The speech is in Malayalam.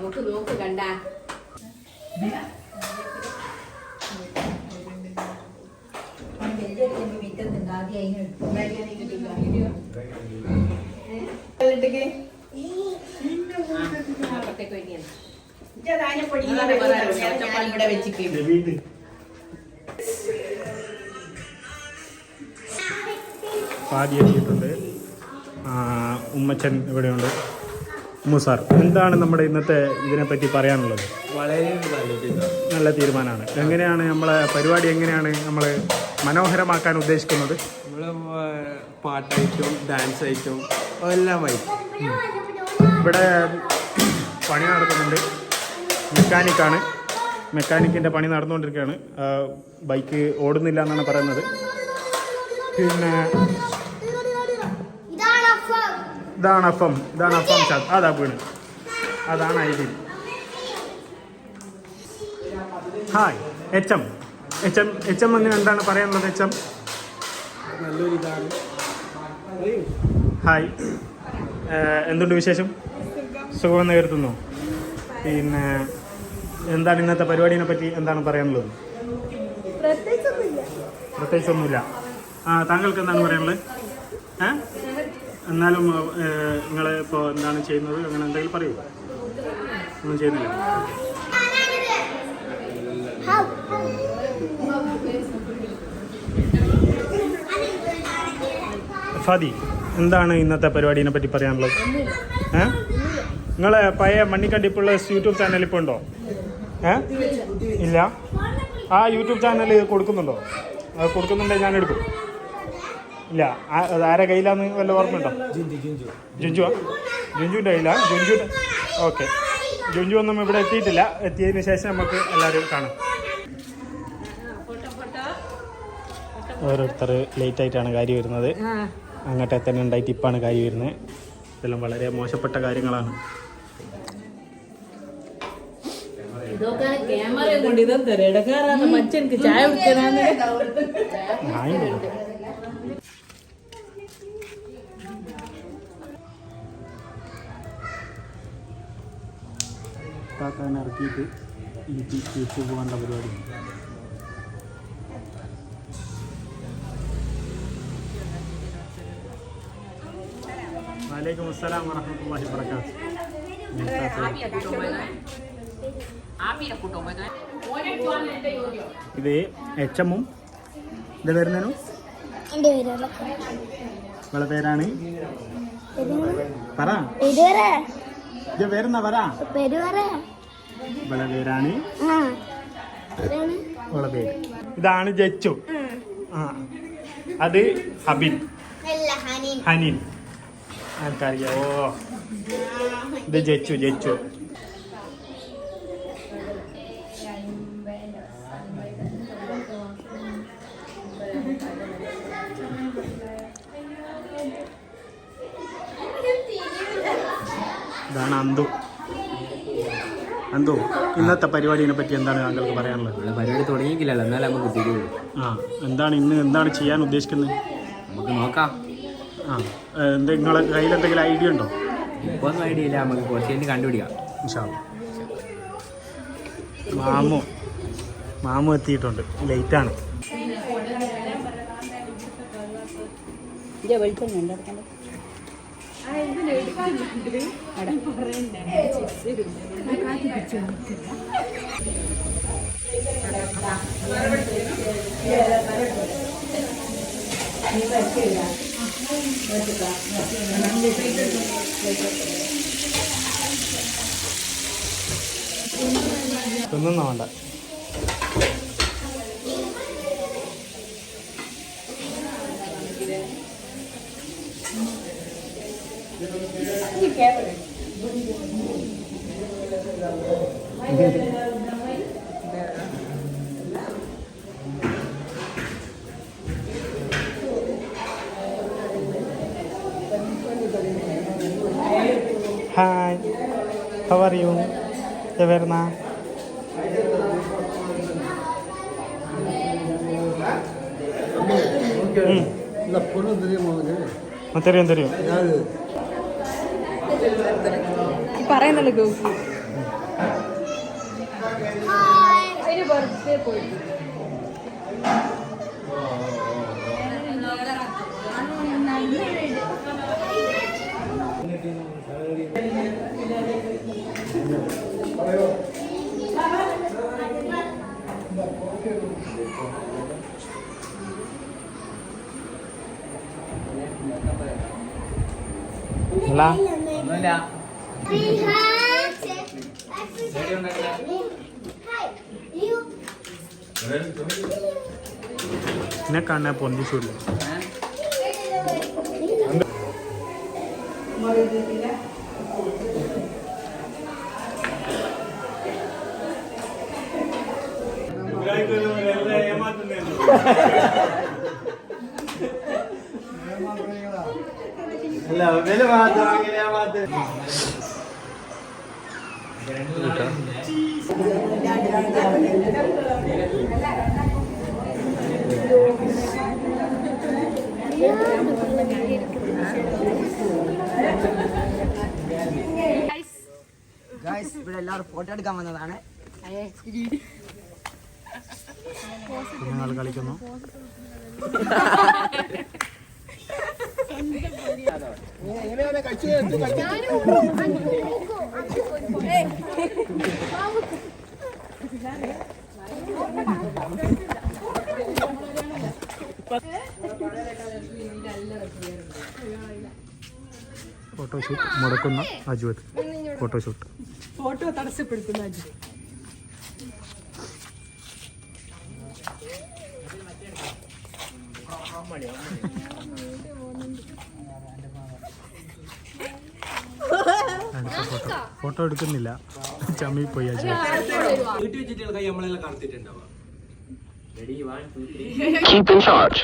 നോക്ക് നോക്ക് കണ്ട പാടിയെത്തിയിട്ടുണ്ട്. ഉമ്മച്ചൻ ഇവിടെയുണ്ട്. സാർ, എന്താണ് നമ്മുടെ ഇന്നത്തെ ഇതിനെപ്പറ്റി പറയാനുള്ളത്? വളരെ നല്ല തീരുമാനമാണ്. എങ്ങനെയാണ് നമ്മളെ പരിപാടി, എങ്ങനെയാണ് നമ്മൾ മനോഹരമാക്കാൻ ഉദ്ദേശിക്കുന്നത്? നമ്മൾ പാട്ടായിട്ടും ഡാൻസ് ആയിട്ടും എല്ലാം ആയിട്ടും ഇവിടെ പണി നടക്കുന്നുണ്ട്. മെക്കാനിക്കിൻ്റെ പണി നടന്നുകൊണ്ടിരിക്കുകയാണ്. ബൈക്ക് ഓടുന്നില്ല എന്നാണ് പറയുന്നത്. പിന്നെ ഇതാണ് അപ്പം അതാ വീണ്, അതാണ് I D. Hi H M അങ്ങനെ എന്താണ് പറയാനുള്ളത്? നല്ലൊരു ഇതാണ്. ഹായ്, എന്തുണ്ട് വിശേഷം? സുഖമെന്ന് കരുതുന്നു. പിന്നെ എന്താണ് ഇന്നത്തെ പരിപാടിനെ പറ്റി എന്താണ് പറയാനുള്ളത്? പ്രത്യേകിച്ചൊന്നുമില്ല. താങ്കൾക്ക് എന്താണ് പറയാനുള്ളത്? എന്നാലും നിങ്ങൾ ഇപ്പോൾ എന്താണ് ചെയ്യുന്നത്, അങ്ങനെ എന്തെങ്കിലും പറയൂ. ഒന്നും ചെയ്യുന്നില്ല. ഫാദി, എന്താണ് ഇന്നത്തെ പരിപാടിനെ പറ്റി പറയാനുള്ളത്? നിങ്ങളെ പഴയ മണ്ണിക്കണ്ടിപ്പുള്ള യൂട്യൂബ് ചാനൽ ഇപ്പോൾ ഉണ്ടോ? ഇല്ല. ആ യൂട്യൂബ് ചാനൽ കൊടുക്കുന്നുണ്ടോ? അത് കൊടുക്കുന്നുണ്ടെങ്കിൽ ഞാൻ എടുക്കും. ഇല്ല, ആരെ കയ്യിലാന്ന് വല്ല ഓർമ്മയുണ്ടോ? ജുഞ്ചുവിൻ്റെ കയ്യിലാ? ഓക്കെ. ജുഞ്ചു ഒന്നും ഇവിടെ എത്തിയിട്ടില്ല. എത്തിയതിന് ശേഷം നമുക്ക് എല്ലാവരും കാണാം. ഓരോരുത്തർ ലേറ്റായിട്ടാണ് കാര്യം വരുന്നത്. അങ്ങോട്ടെ തന്നെ ഉണ്ടായിട്ട് ഇപ്പാണ് കാര്യം വരുന്നത്. ഇതെല്ലാം വളരെ മോശപ്പെട്ട കാര്യങ്ങളാണ്. ഇറക്കിയിട്ട് തിരിച്ചു പോകേണ്ട പരിപാടി. വലൈക്കും അസ്സലാം വറഹ്മത്തുള്ളാഹി വബറകാതുഹു. ഇത് എച്ചമ്മും ഇത് വരുന്നതിനും നിങ്ങളെ പേരാണ് പറ. ഇത് പേരെന്നാ പറ. ഇവളെ പേരാണ്. ഇവളെ പേര് ഇതാണ് ജച്ചു. അത് ഹനീൻ. ആർക്കറിയാവോ? ഇത് ജച്ചു. ഇതാണ് അന്തു. ഇന്നത്തെ പരിപാടിനെ പറ്റി എന്താണ് താങ്കൾക്ക് പറയാനുള്ളത്? പരിപാടി തുടങ്ങിയില്ലല്ലോ, എന്നാലും നമുക്ക് തിരികെ. എന്താണ് എന്താണ് ചെയ്യാൻ ഉദ്ദേശിക്കുന്നത്? നമുക്ക് നോക്കാം. നിങ്ങളെ കയ്യിൽ എന്തെങ്കിലും ഐഡിയ ഉണ്ടോ? ഇപ്പോൾ ഒന്നും ഐഡിയ ഇല്ല, നമുക്ക് കുറച്ച് കഴിഞ്ഞ് കണ്ടുപിടിക്കാം. ഇൻഷാ അല്ലാഹ്. മാമു എത്തിയിട്ടുണ്ട്. ലേറ്റാണ്. ഒന്നും വേണ്ട. Hi, how are you? എവിടുന്ന? தெரியும் தெரியும். പറയുന്നുള്ളൂ ഗോകു. അതിന് ബർത്ത്ഡേ പോയിട്ട് അല്ല എന്നെ കാണാൻ പൊന്തിച്ചില്ല. ഇവിടെ എല്ലാവരും ഫോട്ടോ എടുക്കാൻ വന്നതാണ്. കുഞ്ഞുങ്ങൾ കളിക്കുന്നു. ഫോട്ടോഷൂട്ട് മുടക്കുന്ന അജുവത്. ഫോട്ടോഷൂട്ട് ഫോട്ടോ തടസ്സപ്പെടുത്തുന്ന അജു. ഫോട്ടോ എടുക്കുന്നില്ല, ചമ്മി പോയി അജു. വീട്ടിൽ വെച്ചിട്ട് കൈ നമ്മളെല്ലാം കറുത്തിട്ടുണ്ടാവുക. Keep in charge.